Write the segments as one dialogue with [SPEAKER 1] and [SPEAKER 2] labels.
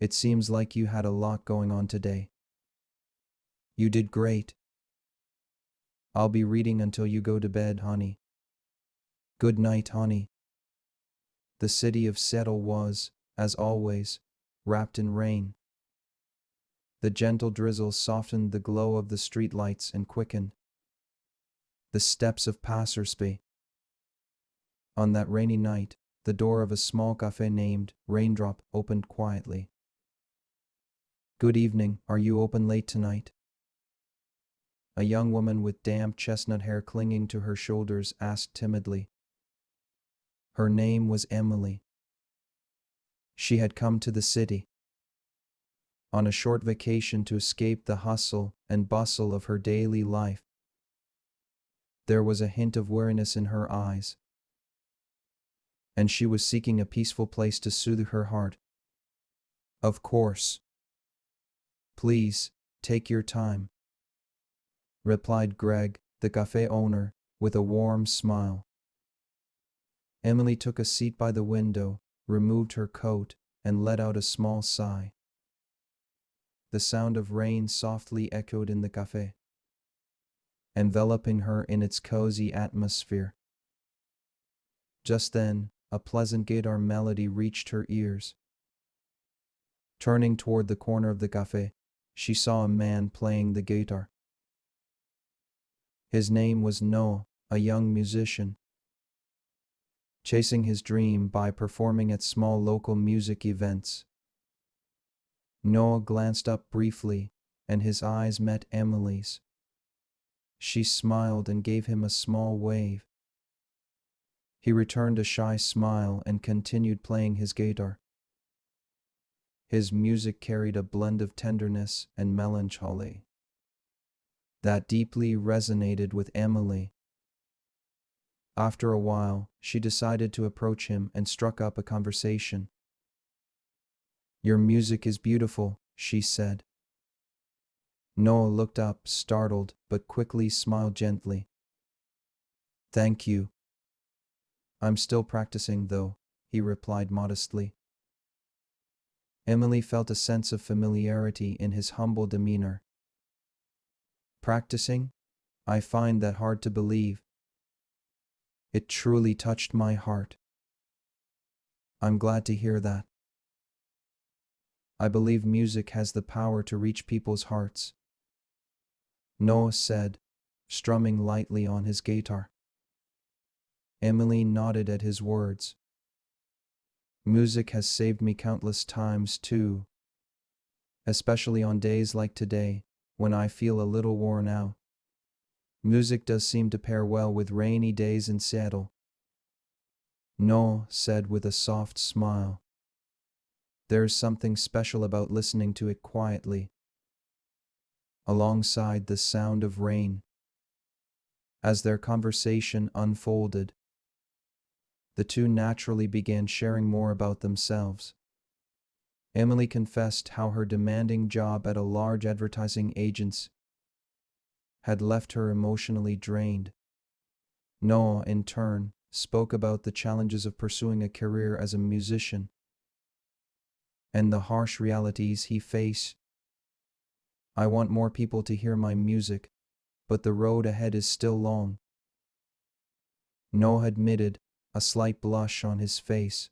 [SPEAKER 1] It seems like you had a lot going on today. You did great. I'll be reading until you go to bed, honey. Good night, honey. The city of Seattle was, as always, wrapped in rain. The gentle drizzle softened the glow of the streetlights and quickened the steps of passers-by. On that rainy night, the door of a small café named Raindrop opened quietly. Good evening, are you open late tonight? A young woman with damp chestnut hair clinging to her shoulders asked timidly. Her name was Emily. She had come to the city on a short vacation to escape the hustle and bustle of her daily life. There was a hint of weariness in her eyes, and she was seeking a peaceful place to soothe her heart. Of course. Please, take your time, replied Greg, the cafe owner, with a warm smile. Emily took a seat by the window, removed her coat, and let out a small sigh. The sound of rain softly echoed in the cafe, enveloping her in its cozy atmosphere. Just then, a pleasant guitar melody reached her ears. Turning toward the corner of the cafe, she saw a man playing the guitar. His name was Noah, a young musician, chasing his dream by performing at small local music events. Noah glanced up briefly, and his eyes met Emily's. She smiled and gave him a small wave. He returned a shy smile and continued playing his guitar. His music carried a blend of tenderness and melancholy that deeply resonated with Emily. After a while, she decided to approach him and struck up a conversation. Your music is beautiful, she said. Noah looked up, startled, but quickly smiled gently. Thank you. I'm still practicing, though, he replied modestly. Emily felt a sense of familiarity in his humble demeanor. Practicing? I find that hard to believe. It truly touched my heart. I'm glad to hear that. I believe music has the power to reach people's hearts, Noah said, strumming lightly on his guitar. Emily nodded at his words. Music has saved me countless times too, especially on days like today, when I feel a little worn out. Music does seem to pair well with rainy days in Seattle, Noah said with a soft smile. There's something special about listening to it quietly, alongside the sound of rain. As their conversation unfolded, the two naturally began sharing more about themselves. Emily confessed how her demanding job at a large advertising agency had left her emotionally drained. Noah, in turn, spoke about the challenges of pursuing a career as a musician and the harsh realities he faced. I want more people to hear my music, but the road ahead is still long, Noah admitted, a slight blush on his face,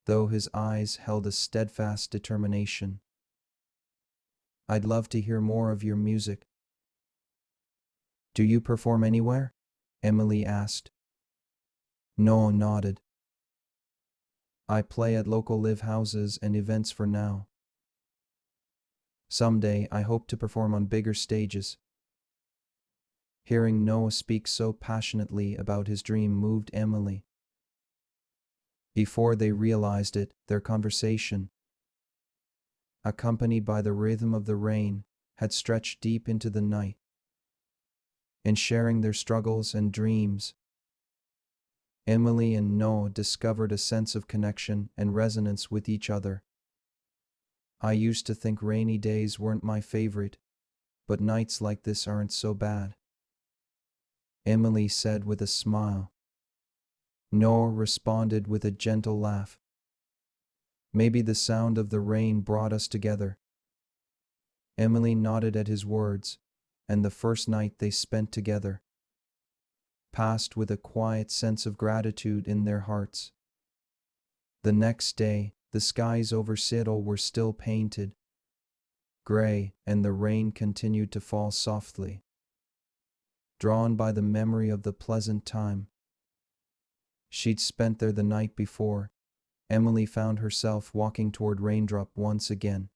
[SPEAKER 1] though his eyes held a steadfast determination. I'd love to hear more of your music. Do you perform anywhere? Emily asked. Noah nodded. I play at local live houses and events for now. Someday I hope to perform on bigger stages. Hearing Noah speak so passionately about his dream moved Emily. Before they realized it, their conversation, accompanied by the rhythm of the rain, had stretched deep into the night. In sharing their struggles and dreams, Emily and Noah discovered a sense of connection and resonance with each other. I used to think rainy days weren't my favorite, but nights like this aren't so bad, Emily said with a smile. Noah responded with a gentle laugh. Maybe the sound of the rain brought us together. Emily nodded at his words, and the first night they spent together passed with a quiet sense of gratitude in their hearts. The next day, the skies over Seattle were still painted gray, and the rain continued to fall softly. Drawn by the memory of the pleasant time she'd spent there the night before, Emily found herself walking toward Raindrop once again.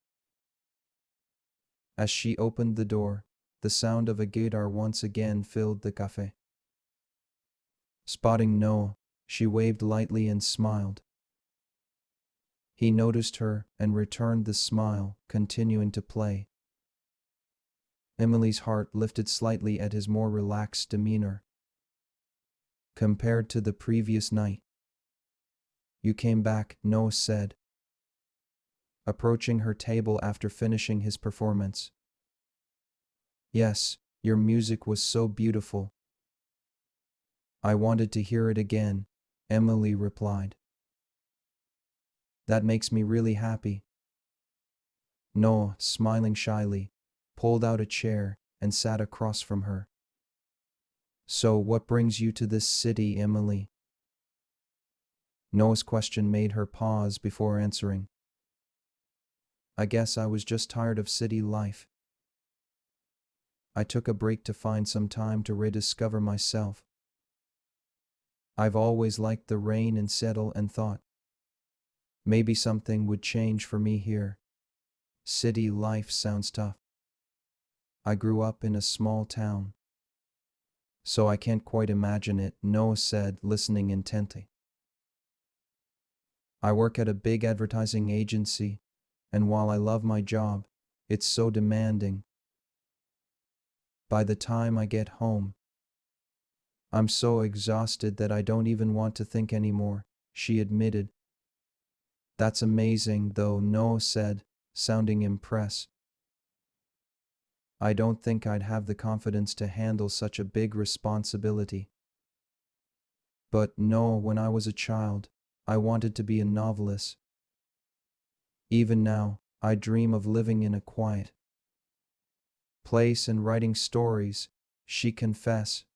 [SPEAKER 1] As she opened the door, the sound of a guitar once again filled the café. Spotting Noah, she waved lightly and smiled. He noticed her and returned the smile, continuing to play. Emily's heart lifted slightly at his more relaxed demeanor compared to the previous night. "You came back," Noah said, approaching her table after finishing his performance. "Yes, your music was so beautiful. I wanted to hear it again," Emily replied. "That makes me really happy." Noah, smiling shyly, pulled out a chair and sat across from her. "So what brings you to this city, Emily?" Noah's question made her pause before answering. "I guess I was just tired of city life. I took a break to find some time to rediscover myself. I've always liked the rain and settle and thought maybe something would change for me here. City life sounds tough. I grew up in a small town, so I can't quite imagine it," Noah said, listening intently. "I work at a big advertising agency, and while I love my job, it's so demanding. By the time I get home, I'm so exhausted that I don't even want to think anymore," she admitted. "That's amazing, though," Noah said, sounding impressed. "I don't think I'd have the confidence to handle such a big responsibility. But no, when I was a child, I wanted to be a novelist. Even now, I dream of living in a quiet place and writing stories," she confessed.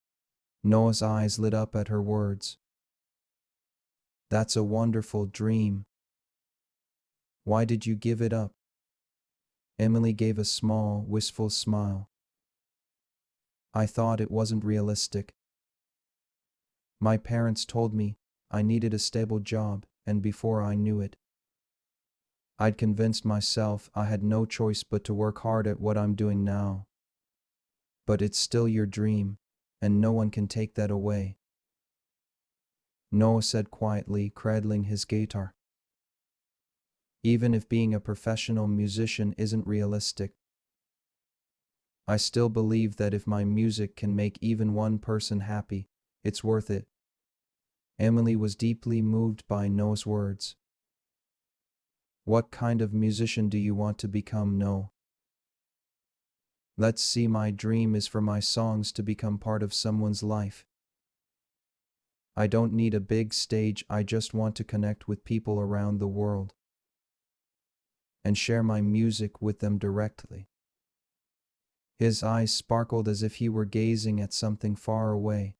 [SPEAKER 1] Noah's eyes lit up at her words. "That's a wonderful dream. Why did you give it up?" Emily gave a small, wistful smile. "I thought it wasn't realistic. My parents told me I needed a stable job, and before I knew it, I'd convinced myself I had no choice but to work hard at what I'm doing now. But it's still your dream, and no one can take that away," Noah said quietly, cradling his guitar. "Even if being a professional musician isn't realistic, I still believe that if my music can make even one person happy, it's worth it." Emily was deeply moved by Noah's words. "What kind of musician do you want to become, Noah?" "Let's see, my dream is for my songs to become part of someone's life. I don't need a big stage, I just want to connect with people around the world and share my music with them directly." His eyes sparkled as if he were gazing at something far away.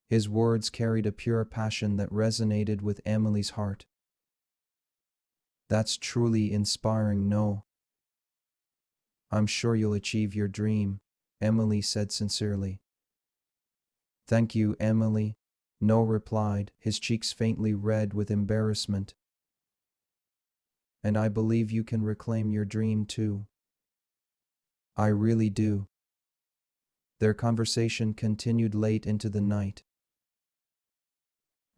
[SPEAKER 1] His words carried a pure passion that resonated with Emily's heart. "That's truly inspiring, Noah. I'm sure you'll achieve your dream," Emily said sincerely. "Thank you, Emily," Noah replied, his cheeks faintly red with embarrassment. "And I believe you can reclaim your dream too." "I really do." Their conversation continued late into the night.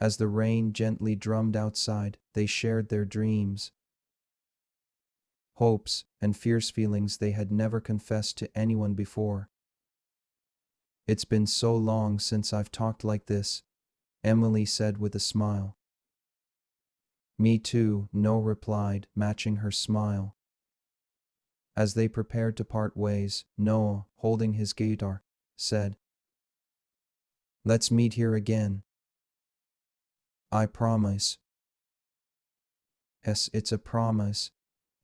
[SPEAKER 1] As the rain gently drummed outside, they shared their dreams, hopes, and fierce feelings they had never confessed to anyone before. "It's been so long since I've talked like this," Emily said with a smile. "Me too," Noah replied, matching her smile. As they prepared to part ways, Noah, holding his guitar, said, "Let's meet here again. I promise." Yes, it's a promise,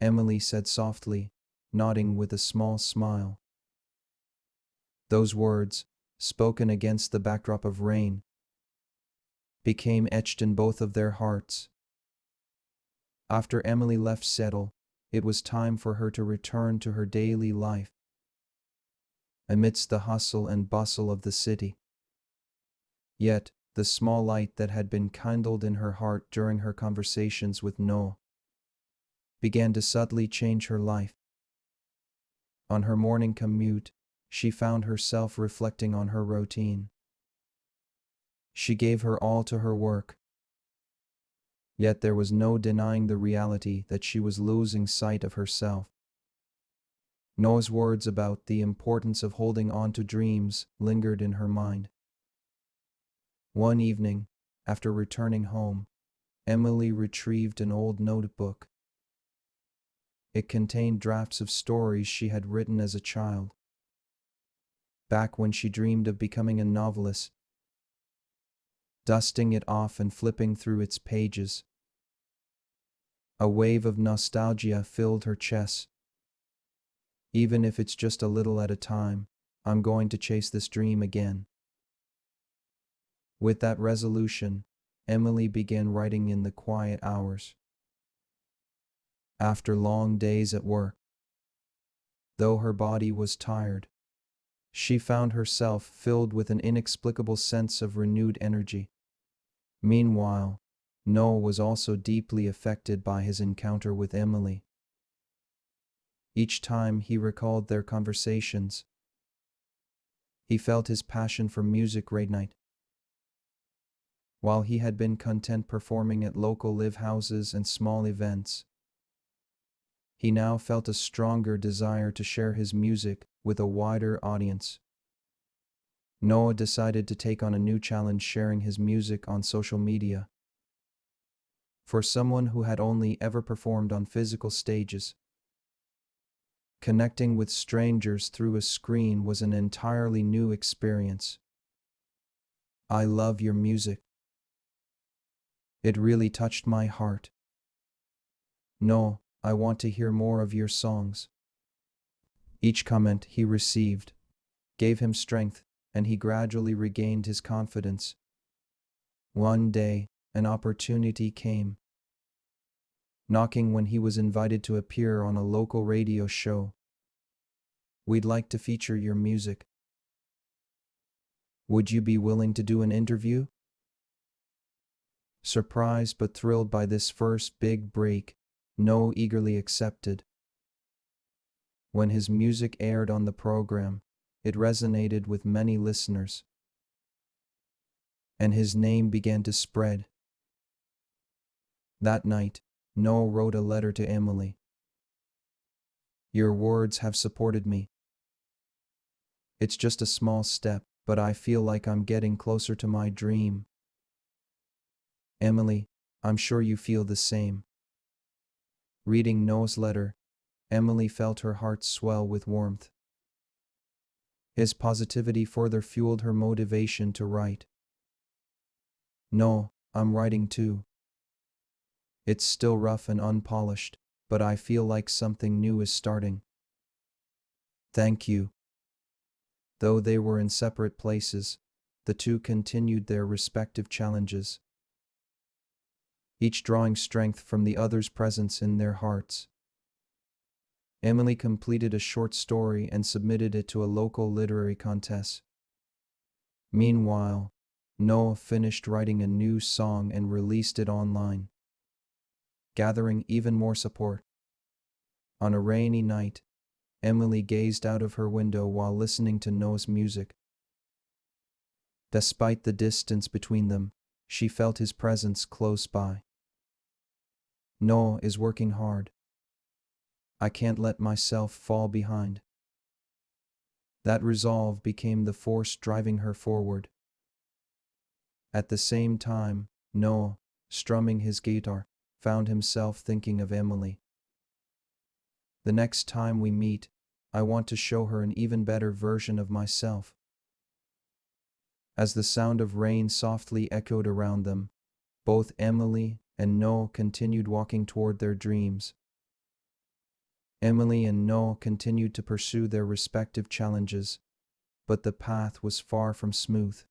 [SPEAKER 1] Emily said softly, nodding with a small smile. Those words, spoken against the backdrop of rain, became etched in both of their hearts. After Emily left Settle, it was time for her to return to her daily life, amidst the hustle and bustle of the city. Yet, the small light that had been kindled in her heart during her conversations with Noah began to subtly change her life. On her morning commute, she found herself reflecting on her routine. She gave her all to her work, yet there was no denying the reality that she was losing sight of herself. Noah's words about the importance of holding on to dreams lingered in her mind. One evening, after returning home, Emily retrieved an old notebook. It contained drafts of stories she had written as a child, back when she dreamed of becoming a novelist. Dusting it off and flipping through its pages, a wave of nostalgia filled her chest. Even if it's just a little at a time, I'm going to chase this dream again. With that resolution, Emily began writing in the quiet hours. After long days at work, though her body was tired, she found herself filled with an inexplicable sense of renewed energy. Meanwhile, Noah was also deeply affected by his encounter with Emily. Each time he recalled their conversations, he felt his passion for music reignite. While he had been content performing at local live houses and small events, he now felt a stronger desire to share his music with a wider audience. Noah decided to take on a new challenge, sharing his music on social media. For someone who had only ever performed on physical stages, connecting with strangers through a screen was an entirely new experience. I love your music. It really touched my heart. No, I want to hear more of your songs. Each comment he received gave him strength, and he gradually regained his confidence. One day, an opportunity came, knocking when he was invited to appear on a local radio show. We'd like to feature your music. Would you be willing to do an interview? Surprised but thrilled by this first big break, Noah eagerly accepted. When his music aired on the program, it resonated with many listeners, and his name began to spread. That night, Noah wrote a letter to Emily. Your words have supported me. It's just a small step, but I feel like I'm getting closer to my dream. Emily, I'm sure you feel the same. Reading Noah's letter, Emily felt her heart swell with warmth. His positivity further fueled her motivation to write. No, I'm writing too. It's still rough and unpolished, but I feel like something new is starting. Thank you. Though they were in separate places, the two continued their respective challenges, each drawing strength from the other's presence in their hearts. Emily completed a short story and submitted it to a local literary contest. Meanwhile, Noah finished writing a new song and released it online, gathering even more support. On a rainy night, Emily gazed out of her window while listening to Noah's music. Despite the distance between them, she felt his presence close by. Noah is working hard. I can't let myself fall behind. That resolve became the force driving her forward. At the same time, Noah, strumming his guitar, found himself thinking of Emily. The next time we meet, I want to show her an even better version of myself. As the sound of rain softly echoed around them, both Emily and Noah continued walking toward their dreams. Emily and Noah continued to pursue their respective challenges, but the path was far from smooth.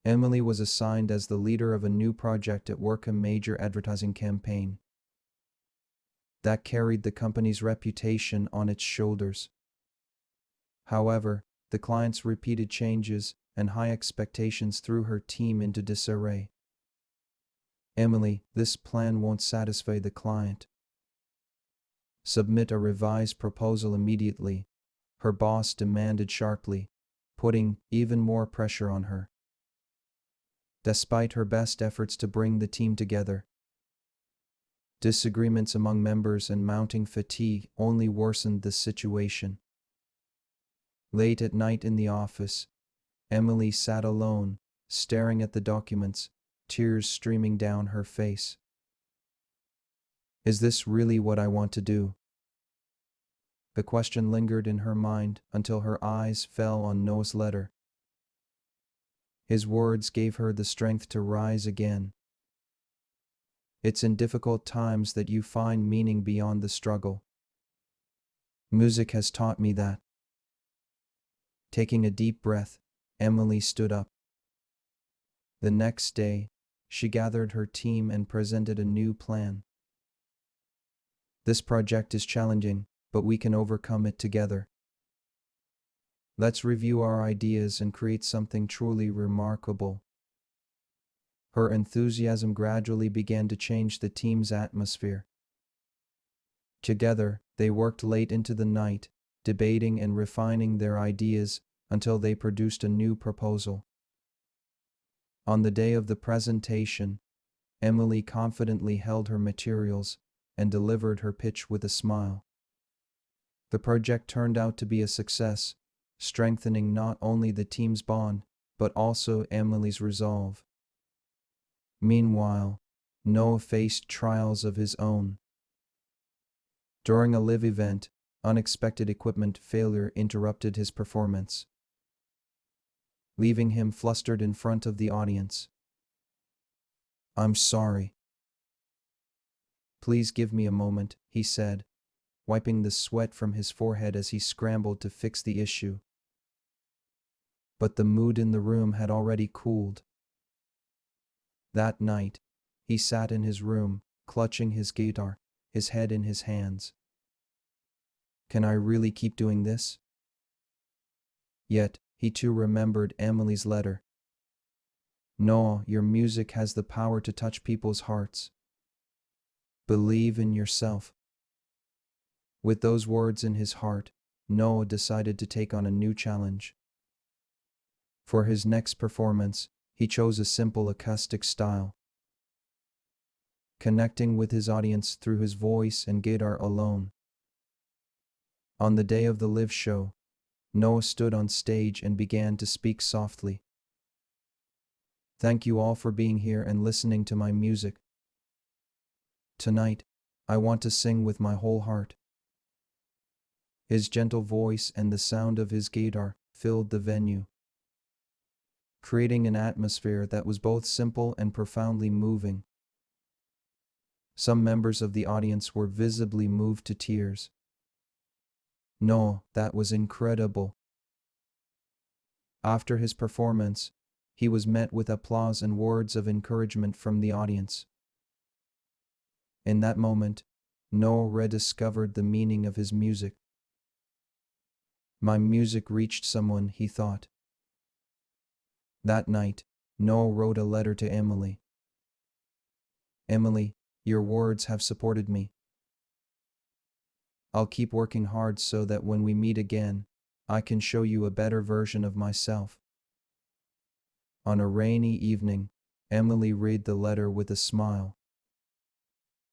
[SPEAKER 1] Emily was assigned as the leader of a new project at work, a major advertising campaign that carried the company's reputation on its shoulders. However, the client's repeated changes and high expectations threw her team into disarray. Emily, this plan won't satisfy the client. Submit a revised proposal immediately, her boss demanded sharply, putting even more pressure on her. Despite her best efforts to bring the team together, disagreements among members and mounting fatigue only worsened the situation. Late at night in the office, Emily sat alone, staring at the documents, tears streaming down her face. Is this really what I want to do? The question lingered in her mind until her eyes fell on Noah's letter. His words gave her the strength to rise again. It's in difficult times that you find meaning beyond the struggle. Music has taught me that. Taking a deep breath, Emily stood up. The next day, she gathered her team and presented a new plan. This project is challenging, but we can overcome it together. Let's review our ideas and create something truly remarkable. Her enthusiasm gradually began to change the team's atmosphere. Together, they worked late into the night, debating and refining their ideas until they produced a new proposal. On the day of the presentation, Emily confidently held her materials and delivered her pitch with a smile. The project turned out to be a success, strengthening not only the team's bond, but also Emily's resolve. Meanwhile, Noah faced trials of his own. During a live event, unexpected equipment failure interrupted his performance, leaving him flustered in front of the audience. I'm sorry. Please give me a moment, he said, wiping the sweat from his forehead as he scrambled to fix the issue. But the mood in the room had already cooled. That night, he sat in his room, clutching his guitar, his head in his hands. Can I really keep doing this? Yet, he too remembered Emily's letter. No, your music has the power to touch people's hearts. Believe in yourself. With those words in his heart, Noah decided to take on a new challenge. For his next performance, he chose a simple acoustic style, connecting with his audience through his voice and guitar alone. On the day of the live show, Noah stood on stage and began to speak softly. Thank you all for being here and listening to my music. Tonight, I want to sing with my whole heart. His gentle voice and the sound of his guitar filled the venue, creating an atmosphere that was both simple and profoundly moving. Some members of the audience were visibly moved to tears. No, that was incredible. After his performance, he was met with applause and words of encouragement from the audience. In that moment, Noah rediscovered the meaning of his music. My music reached someone, he thought. That night, Noah wrote a letter to Emily. Emily, your words have supported me. I'll keep working hard so that when we meet again, I can show you a better version of myself. On a rainy evening, Emily read the letter with a smile.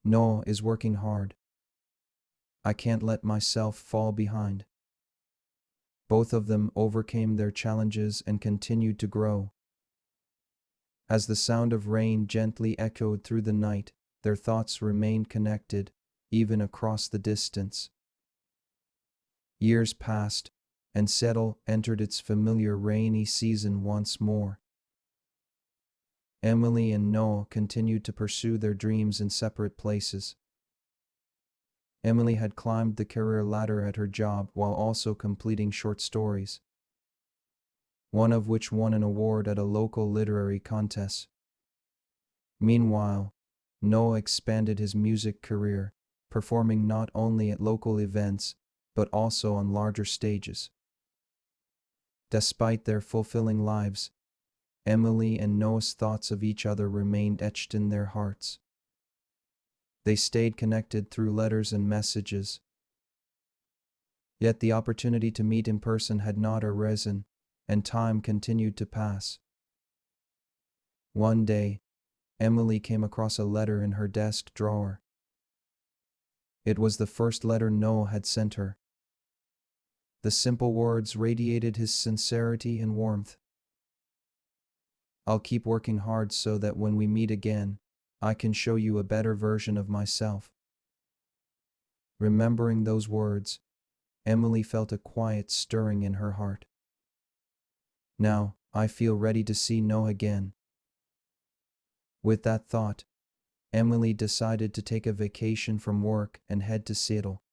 [SPEAKER 1] Noah is working hard. I can't let myself fall behind. Both of them overcame their challenges and continued to grow. As the sound of rain gently echoed through the night, their thoughts remained connected, even across the distance. Years passed, and Seattle entered its familiar rainy season once more. Emily and Noah continued to pursue their dreams in separate places. Emily had climbed the career ladder at her job while also completing short stories, one of which won an award at a local literary contest. Meanwhile, Noah expanded his music career, performing not only at local events, but also on larger stages. Despite their fulfilling lives, Emily and Noah's thoughts of each other remained etched in their hearts. They stayed connected through letters and messages. Yet the opportunity to meet in person had not arisen, and time continued to pass. One day, Emily came across a letter in her desk drawer. It was the first letter Noah had sent her. The simple words radiated his sincerity and warmth. "I'll keep working hard so that when we meet again, I can show you a better version of myself." Remembering those words, Emily felt a quiet stirring in her heart. Now, I feel ready to see Noah again. With that thought, Emily decided to take a vacation from work and head to Seattle.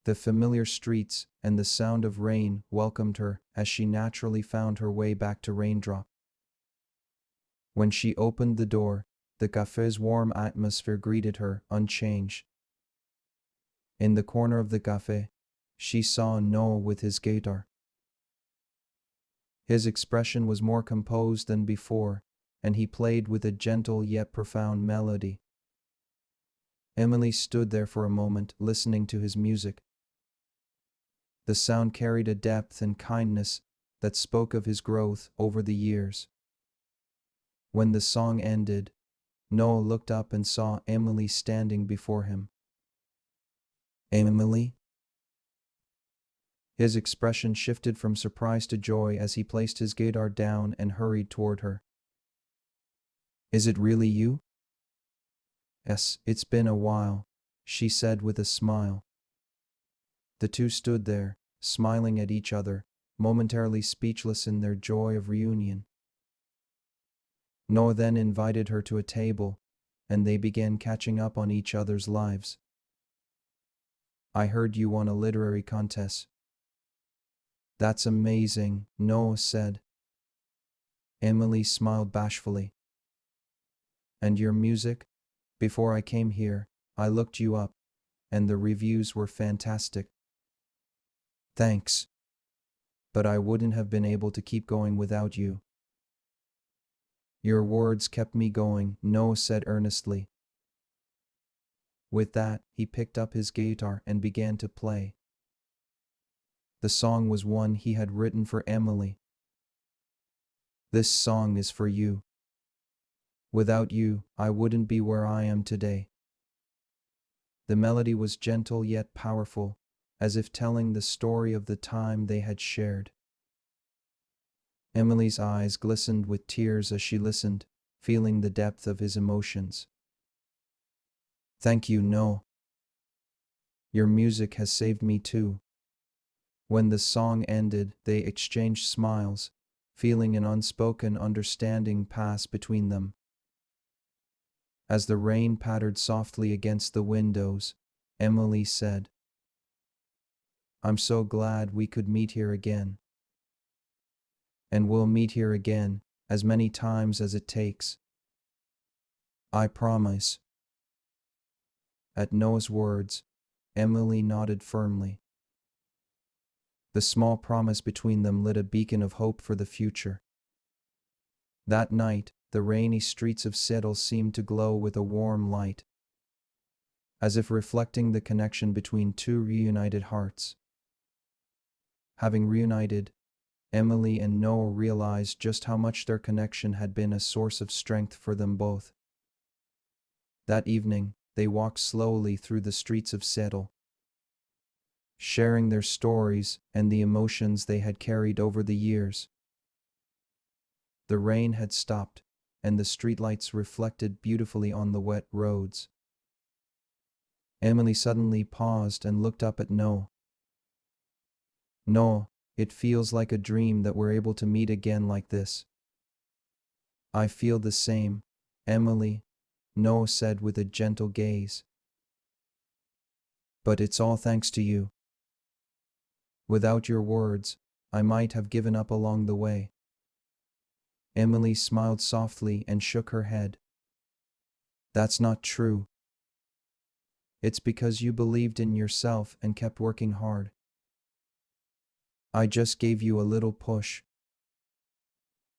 [SPEAKER 1] The familiar streets and the sound of rain welcomed her as she naturally found her way back to Raindrop. When she opened the door, the café's warm atmosphere greeted her unchanged. In the corner of the café, she saw Noah with his guitar. His expression was more composed than before, and he played with a gentle yet profound melody. Emily stood there for a moment, listening to his music. The sound carried a depth and kindness that spoke of his growth over the years. When the song ended, Noah looked up and saw Emily standing before him. "Emily?" His expression shifted from surprise to joy as he placed his guitar down and hurried toward her. "Is it really you?" "Yes, it's been a while," she said with a smile. The two stood there, smiling at each other, momentarily speechless in their joy of reunion. Noah then invited her to a table, and they began catching up on each other's lives. "I heard you won a literary contest." "That's amazing," Noah said. Emily smiled bashfully. "And your music? Before I came here, I looked you up, and the reviews were fantastic." "Thanks. But I wouldn't have been able to keep going without you." "Your words kept me going," Noah said earnestly. With that, he picked up his guitar and began to play. The song was one he had written for Emily. "This song is for you. Without you, I wouldn't be where I am today." The melody was gentle yet powerful, as if telling the story of the time they had shared. Emily's eyes glistened with tears as she listened, feeling the depth of his emotions. "Thank you, Noah. Your music has saved me too." When the song ended, they exchanged smiles, feeling an unspoken understanding pass between them. As the rain pattered softly against the windows, Emily said, "I'm so glad we could meet here again. And we'll meet here again, as many times as it takes. I promise." At Noah's words, Emily nodded firmly. The small promise between them lit a beacon of hope for the future. That night, the rainy streets of Seattle seemed to glow with a warm light, as if reflecting the connection between two reunited hearts. Having reunited, Emily and Noah realized just how much their connection had been a source of strength for them both. That evening, they walked slowly through the streets of Seattle, sharing their stories and the emotions they had carried over the years. The rain had stopped, and the streetlights reflected beautifully on the wet roads. Emily suddenly paused and looked up at Noah. "Noah, it feels like a dream that we're able to meet again like this." I feel the same, Emily, Noah said with a gentle gaze. But it's all thanks to you. Without your words, I might have given up along the way. Emily smiled softly and shook her head. That's not true. It's because you believed in yourself and kept working hard. I just gave you a little push.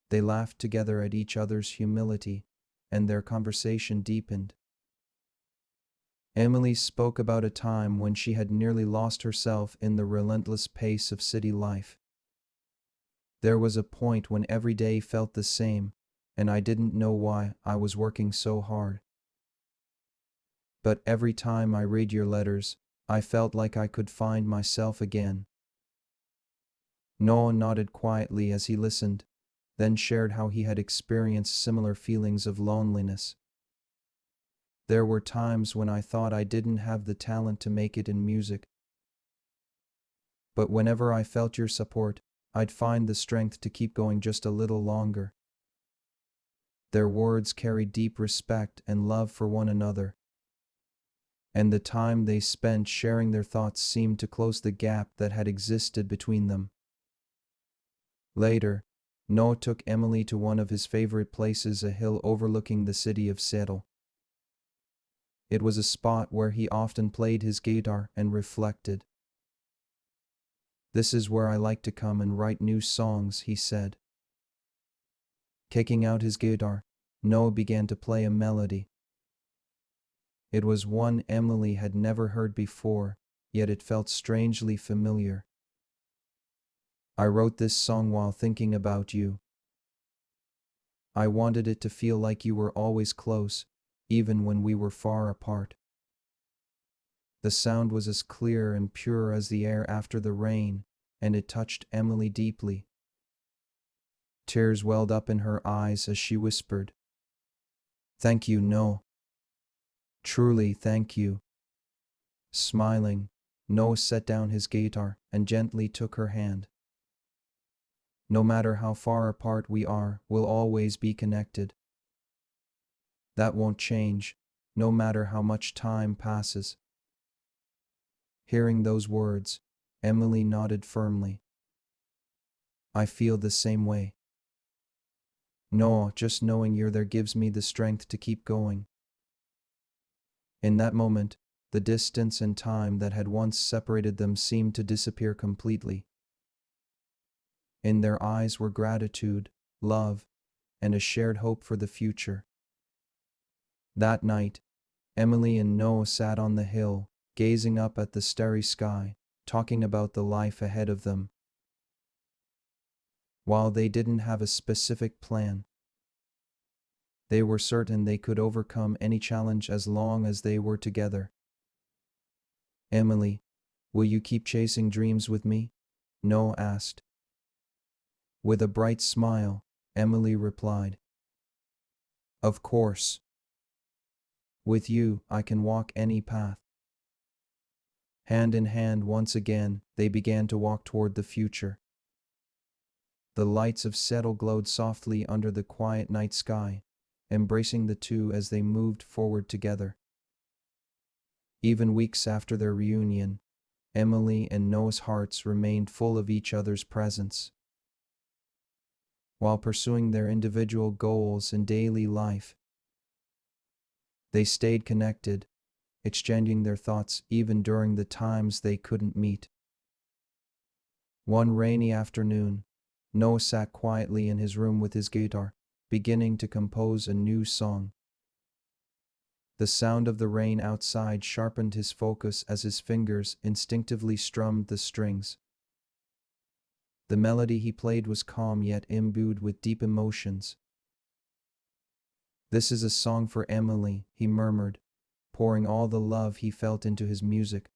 [SPEAKER 1] They laughed together at each other's humility, and their conversation deepened. Emily spoke about a time when she had nearly lost herself in the relentless pace of city life. There was a point when every day felt the same, and I didn't know why I was working so hard. But every time I read your letters, I felt like I could find myself again. Noah nodded quietly as he listened, then shared how he had experienced similar feelings of loneliness. There were times when I thought I didn't have the talent to make it in music. But whenever I felt your support, I'd find the strength to keep going just a little longer. Their words carried deep respect and love for one another, and the time they spent sharing their thoughts seemed to close the gap that had existed between them. Later, Noah took Emily to one of his favorite places, a hill overlooking the city of Seattle. It was a spot where he often played his guitar and reflected. This is where I like to come and write new songs, he said. Kicking out his guitar, Noah began to play a melody. It was one Emily had never heard before, yet it felt strangely familiar. I wrote this song while thinking about you. I wanted it to feel like you were always close, even when we were far apart. The sound was as clear and pure as the air after the rain, and it touched Emily deeply. Tears welled up in her eyes as she whispered, "Thank you, Noah. Truly, thank you." Smiling, Noah set down his guitar and gently took her hand. No matter how far apart we are, we'll always be connected. That won't change, no matter how much time passes. Hearing those words, Emily nodded firmly. I feel the same way. No, just knowing you're there gives me the strength to keep going. In that moment, the distance and time that had once separated them seemed to disappear completely. In their eyes were gratitude, love, and a shared hope for the future. That night, Emily and Noah sat on the hill, gazing up at the starry sky, talking about the life ahead of them. While they didn't have a specific plan, they were certain they could overcome any challenge as long as they were together. Emily, will you keep chasing dreams with me? Noah asked. With a bright smile, Emily replied, Of course. With you, I can walk any path. Hand in hand once again, they began to walk toward the future. The lights of Seattle glowed softly under the quiet night sky, embracing the two as they moved forward together. Even weeks after their reunion, Emily and Noah's hearts remained full of each other's presence. While pursuing their individual goals in daily life, they stayed connected, exchanging their thoughts even during the times they couldn't meet. One rainy afternoon, Noah sat quietly in his room with his guitar, beginning to compose a new song. The sound of the rain outside sharpened his focus as his fingers instinctively strummed the strings. The melody he played was calm yet imbued with deep emotions. This is a song for Emily, he murmured, pouring all the love he felt into his music.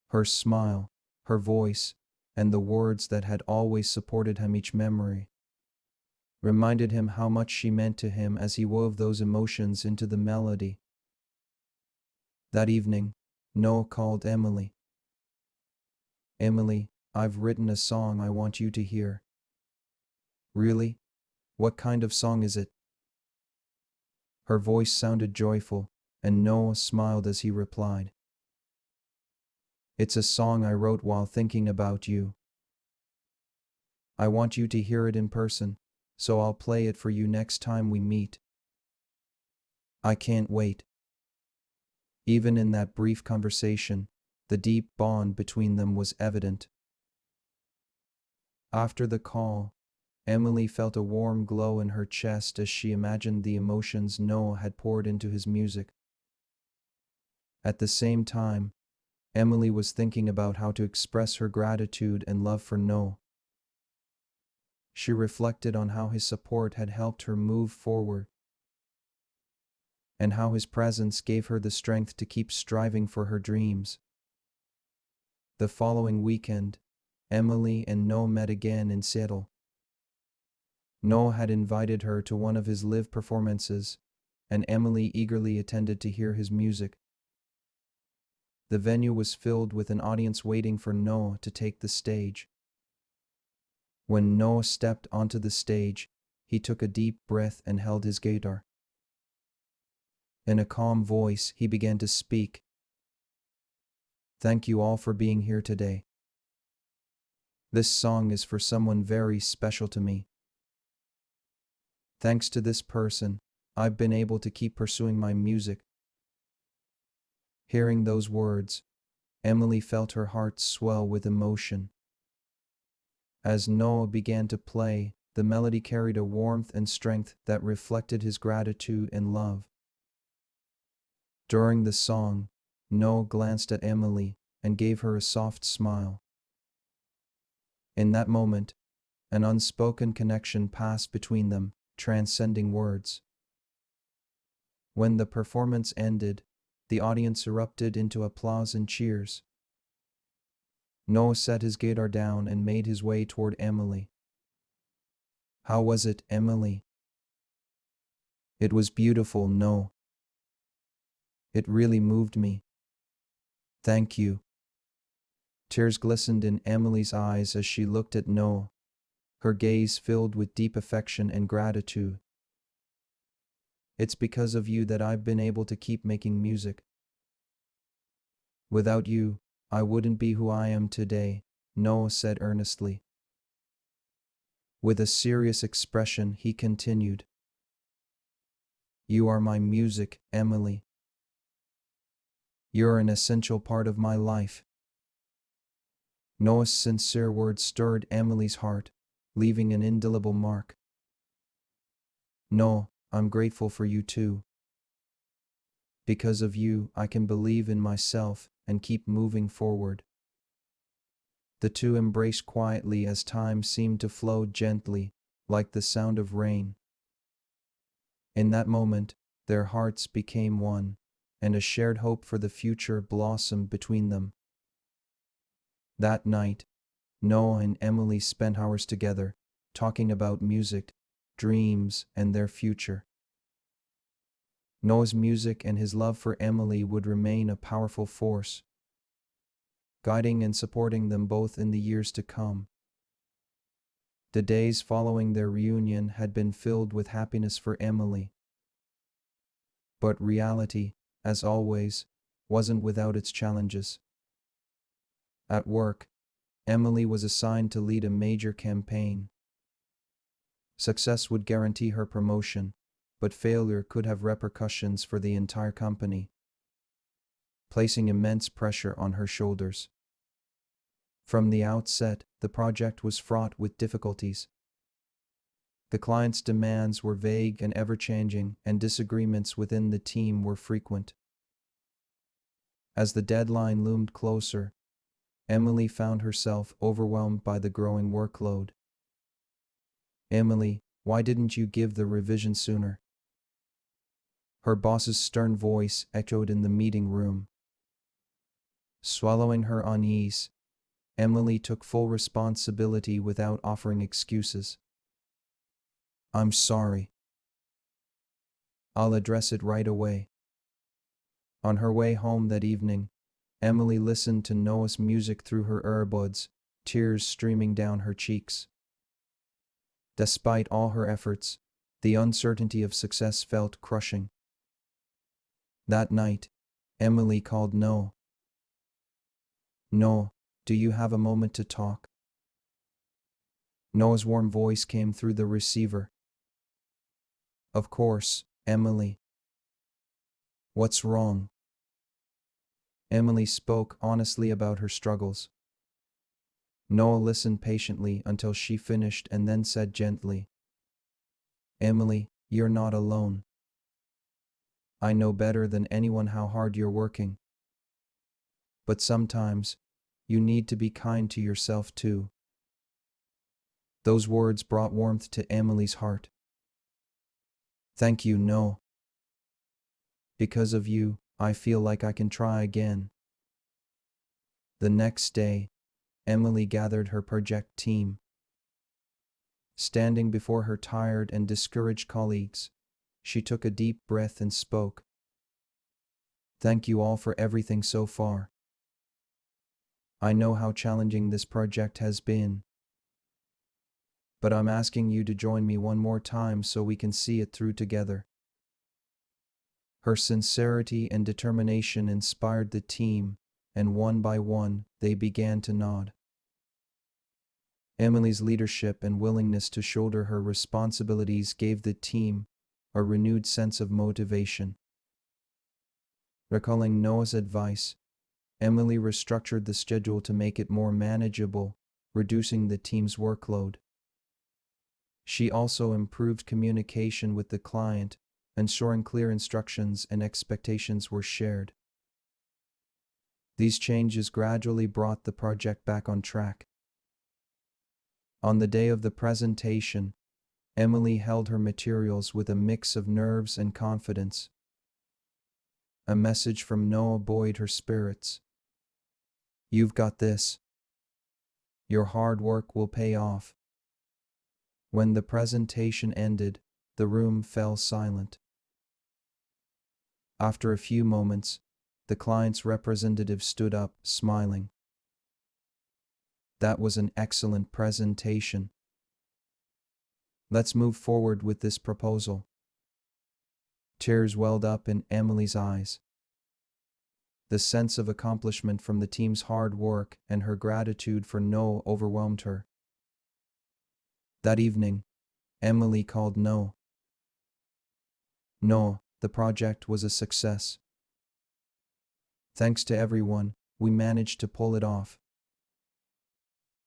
[SPEAKER 1] Her smile, her voice, and the words that had always supported him each memory reminded him how much she meant to him as he wove those emotions into the melody. That evening, Noah called Emily. Emily, I've written a song I want you to hear. Really? What kind of song is it? Her voice sounded joyful, and Noah smiled as he replied. It's a song I wrote while thinking about you. I want you to hear it in person, so I'll play it for you next time we meet. I can't wait. Even in that brief conversation, the deep bond between them was evident. After the call, Emily felt a warm glow in her chest as she imagined the emotions Noah had poured into his music. At the same time, Emily was thinking about how to express her gratitude and love for Noah. She reflected on how his support had helped her move forward, and how his presence gave her the strength to keep striving for her dreams. The following weekend, Emily and Noah met again in Seattle. Noah had invited her to one of his live performances, and Emily eagerly attended to hear his music. The venue was filled with an audience waiting for Noah to take the stage. When Noah stepped onto the stage, he took a deep breath and held his guitar. In a calm voice, he began to speak. Thank you all for being here today. This song is for someone very special to me. Thanks to this person, I've been able to keep pursuing my music. Hearing those words, Emily felt her heart swell with emotion. As Noah began to play, the melody carried a warmth and strength that reflected his gratitude and love. During the song, Noah glanced at Emily and gave her a soft smile. In that moment, an unspoken connection passed between them, transcending words. When the performance ended, the audience erupted into applause and cheers. Noah set his guitar down and made his way toward Emily. How was it, Emily? It was beautiful, Noah. It really moved me. Thank you. Tears glistened in Emily's eyes as she looked at Noah, her gaze filled with deep affection and gratitude. It's because of you that I've been able to keep making music. Without you, I wouldn't be who I am today, Noah said earnestly. With a serious expression, he continued. You are my music, Emily. You're an essential part of my life. Noah's sincere words stirred Emily's heart, leaving an indelible mark. Noah, I'm grateful for you too. Because of you, I can believe in myself and keep moving forward. The two embraced quietly as time seemed to flow gently, like the sound of rain. In that moment, their hearts became one, and a shared hope for the future blossomed between them. That night, Noah and Emily spent hours together, talking about music, dreams, and their future. Noah's music and his love for Emily would remain a powerful force, guiding and supporting them both in the years to come. The days following their reunion had been filled with happiness for Emily. But reality, as always, wasn't without its challenges. At work, Emily was assigned to lead a major campaign. Success would guarantee her promotion, but failure could have repercussions for the entire company, placing immense pressure on her shoulders. From the outset, the project was fraught with difficulties. The client's demands were vague and ever-changing, and disagreements within the team were frequent. As the deadline loomed closer, Emily found herself overwhelmed by the growing workload. Emily, why didn't you give the revision sooner? Her boss's stern voice echoed in the meeting room. Swallowing her unease, Emily took full responsibility without offering excuses. I'm sorry. I'll address it right away. On her way home that evening, Emily listened to Noah's music through her earbuds, tears streaming down her cheeks. Despite all her efforts, the uncertainty of success felt crushing. That night, Emily called No. No, do you have a moment to talk? Noah's warm voice came through the receiver. Of course, Emily. What's wrong? Emily spoke honestly about her struggles. Noah listened patiently until she finished and then said gently, Emily, you're not alone. I know better than anyone how hard you're working. But sometimes, you need to be kind to yourself too. Those words brought warmth to Emily's heart. Thank you, No. Because of you, I feel like I can try again. The next day, Emily gathered her project team. Standing before her tired and discouraged colleagues, she took a deep breath and spoke. Thank you all for everything so far. I know how challenging this project has been, but I'm asking you to join me one more time so we can see it through together. Her sincerity and determination inspired the team, and one by one, they began to nod. Emily's leadership and willingness to shoulder her responsibilities gave the team a renewed sense of motivation. Recalling Noah's advice, Emily restructured the schedule to make it more manageable, reducing the team's workload. She also improved communication with the client, ensuring clear instructions and expectations were shared. These changes gradually brought the project back on track. On the day of the presentation, Emily held her materials with a mix of nerves and confidence. A message from Noah buoyed her spirits. You've got this. Your hard work will pay off. When the presentation ended, the room fell silent. After a few moments, the client's representative stood up, smiling. That was an excellent presentation. Let's move forward with this proposal. Tears welled up in Emily's eyes. The sense of accomplishment from the team's hard work and her gratitude for Noah overwhelmed her. That evening, Emily called Noah. Noah, the project was a success. Thanks to everyone, we managed to pull it off.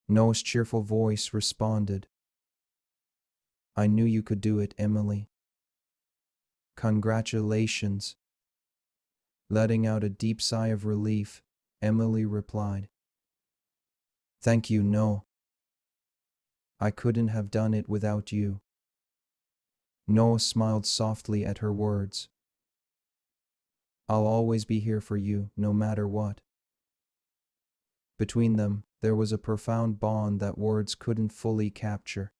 [SPEAKER 1] Noah's cheerful voice responded. I knew you could do it, Emily. Congratulations. Letting out a deep sigh of relief, Emily replied. Thank you, Noah. I couldn't have done it without you. Noah smiled softly at her words. I'll always be here for you, no matter what. Between them, there was a profound bond that words couldn't fully capture.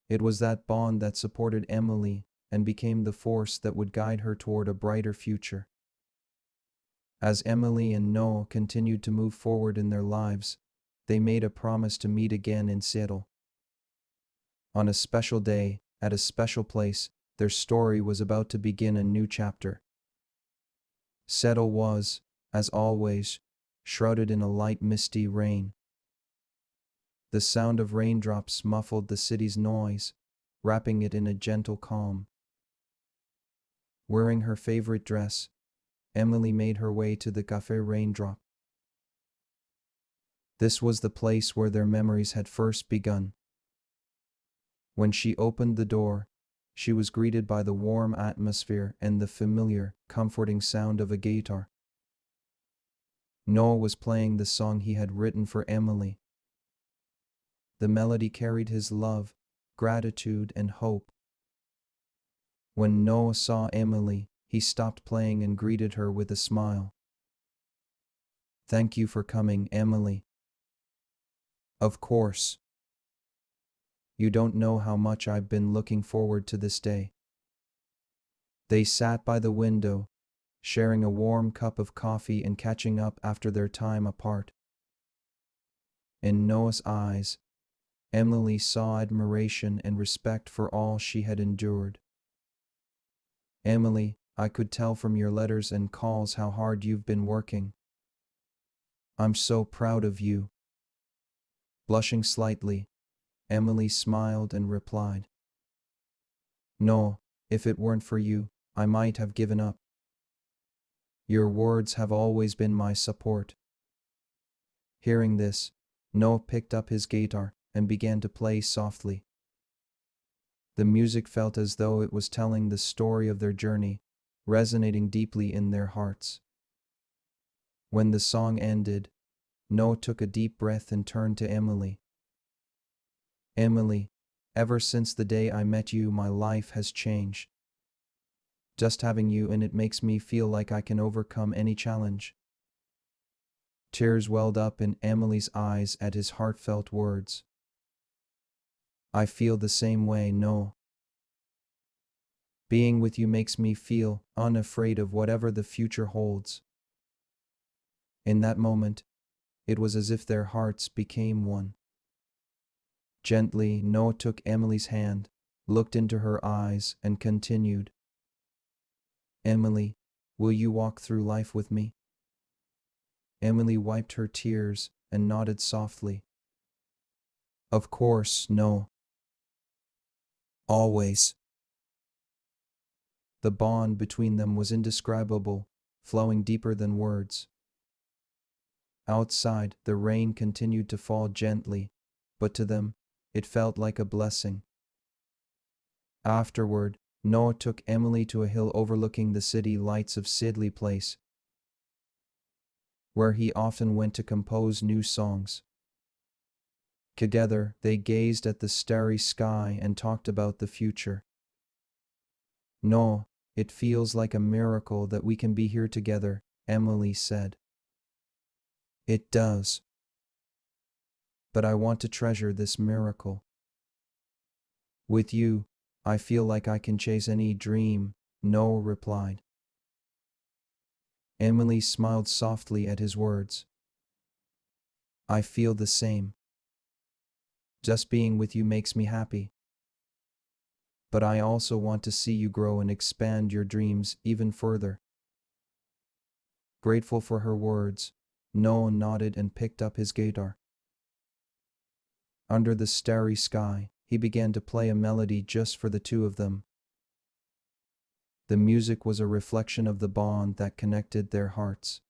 [SPEAKER 1] It was that bond that supported Emily and became the force that would guide her toward a brighter future. As Emily and Noah continued to move forward in their lives, they made a promise to meet again in Seattle. On a special day, at a special place, their story was about to begin a new chapter. Seattle was, as always, shrouded in a light misty rain. The sound of raindrops muffled the city's noise, wrapping it in a gentle calm. Wearing her favorite dress, Emily made her way to the Café Raindrop. This was the place where their memories had first begun. When she opened the door, she was greeted by the warm atmosphere and the familiar, comforting sound of a guitar. Noah was playing the song he had written for Emily. The melody carried his love, gratitude, and hope. When Noah saw Emily, he stopped playing and greeted her with a smile. Thank you for coming, Emily. Of course. You don't know how much I've been looking forward to this day. They sat by the window, sharing a warm cup of coffee and catching up after their time apart. In Noah's eyes, Emily saw admiration and respect for all she had endured. Emily, I could tell from your letters and calls how hard you've been working. I'm so proud of you. Blushing slightly, Emily smiled and replied, No, if it weren't for you, I might have given up. Your words have always been my support. Hearing this, Noah picked up his guitar and began to play softly. The music felt as though it was telling the story of their journey, resonating deeply in their hearts. When the song ended, Noah took a deep breath and turned to Emily. Emily, ever since the day I met you, my life has changed. Just having you in it makes me feel like I can overcome any challenge. Tears welled up in Emily's eyes at his heartfelt words. I feel the same way, Noah. Being with you makes me feel unafraid of whatever the future holds. In that moment, it was as if their hearts became one. Gently, Noah took Emily's hand, looked into her eyes, and continued, Emily, will you walk through life with me? Emily wiped her tears and nodded softly. Of course, no. Always. The bond between them was indescribable, flowing deeper than words. Outside, the rain continued to fall gently, but to them, it felt like a blessing. Afterward, Noah took Emily to a hill overlooking the city lights of Sidley Place, where he often went to compose new songs. Together, they gazed at the starry sky and talked about the future. Noah, it feels like a miracle that we can be here together, Emily said. It does. But I want to treasure this miracle. With you, I feel like I can chase any dream, Noah replied. Emily smiled softly at his words. I feel the same. Just being with you makes me happy. But I also want to see you grow and expand your dreams even further. Grateful for her words, Noah nodded and picked up his guitar. Under the starry sky, he began to play a melody just for the two of them. The music was a reflection of the bond that connected their hearts.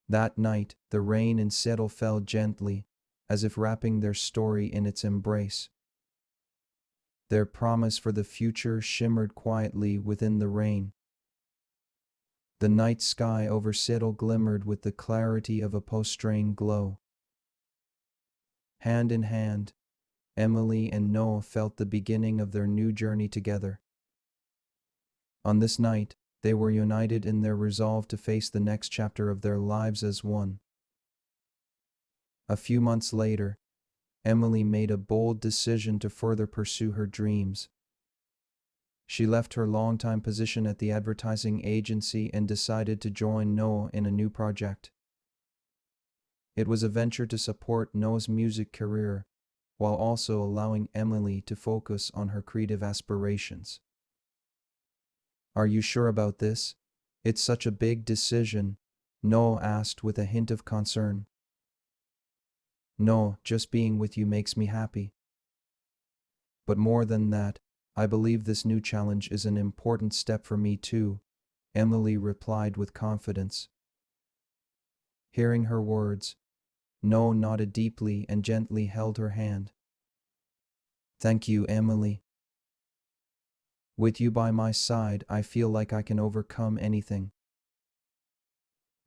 [SPEAKER 1] That night, the rain and settle fell gently, as if wrapping their story in its embrace. Their promise for the future shimmered quietly within the rain. The night sky over Settle glimmered with the clarity of a post-rain glow. Hand in hand, Emily and Noah felt the beginning of their new journey together. On this night, they were united in their resolve to face the next chapter of their lives as one. A few months later, Emily made a bold decision to further pursue her dreams. She left her longtime position at the advertising agency and decided to join Noah in a new project. It was a venture to support Noah's music career, while also allowing Emily to focus on her creative aspirations. Are you sure about this? It's such a big decision, Noah asked with a hint of concern. No, just being with you makes me happy. But more than that, I believe this new challenge is an important step for me too, Emily replied with confidence. Hearing her words, Noah nodded deeply and gently held her hand. Thank you, Emily. With you by my side, I feel like I can overcome anything.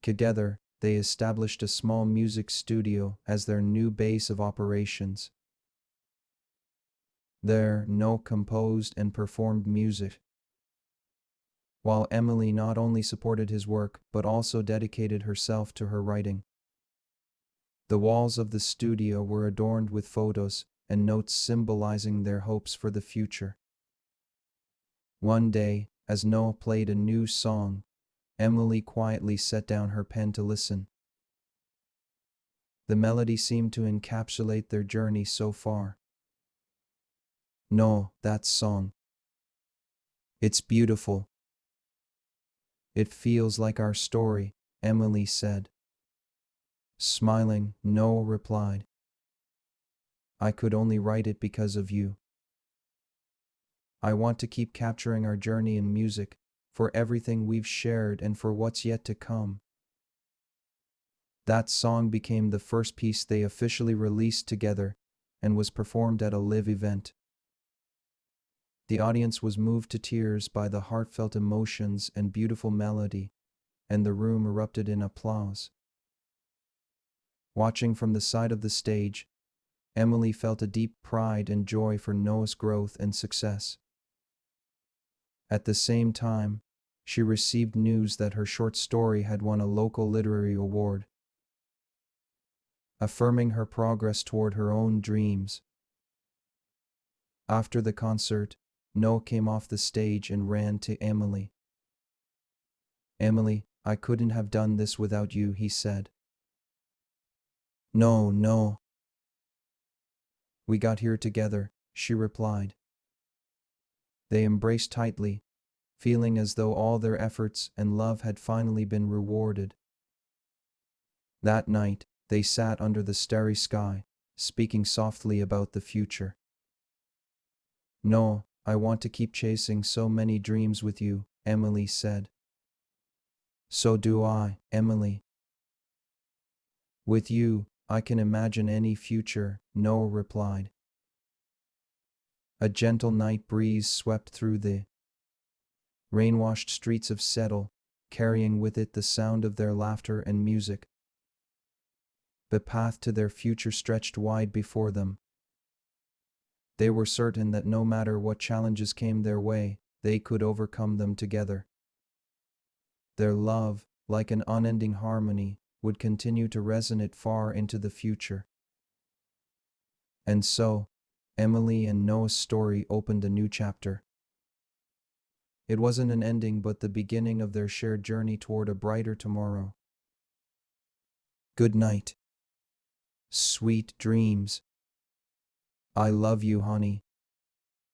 [SPEAKER 1] Together, they established a small music studio as their new base of operations. There, Noah composed and performed music, while Emily not only supported his work but also dedicated herself to her writing. The walls of the studio were adorned with photos and notes symbolizing their hopes for the future. One day, as Noah played a new song, Emily quietly set down her pen to listen. The melody seemed to encapsulate their journey so far. No, that song. It's beautiful. It feels like our story, Emily said. Smiling, Noah replied. I could only write it because of you. I want to keep capturing our journey in music, for everything we've shared and for what's yet to come. That song became the first piece they officially released together and was performed at a live event. The audience was moved to tears by the heartfelt emotions and beautiful melody, and the room erupted in applause. Watching from the side of the stage, Emily felt a deep pride and joy for Noah's growth and success. At the same time, she received news that her short story had won a local literary award, affirming her progress toward her own dreams. After the concert, Noah came off the stage and ran to Emily. Emily, I couldn't have done this without you, he said. No, no. We got here together, she replied. They embraced tightly, feeling as though all their efforts and love had finally been rewarded. That night, they sat under the starry sky, speaking softly about the future. No, I want to keep chasing so many dreams with you, Emily said. So do I, Emily. With you, I can imagine any future, Noah replied. A gentle night breeze swept through the rain-washed streets of Seattle, carrying with it the sound of their laughter and music. The path to their future stretched wide before them. They were certain that no matter what challenges came their way, they could overcome them together. Their love, like an unending harmony, would continue to resonate far into the future. And so, Emily and Noah's story opened a new chapter. It wasn't an ending but the beginning of their shared journey toward a brighter tomorrow. Good night. Sweet dreams. I love you, honey.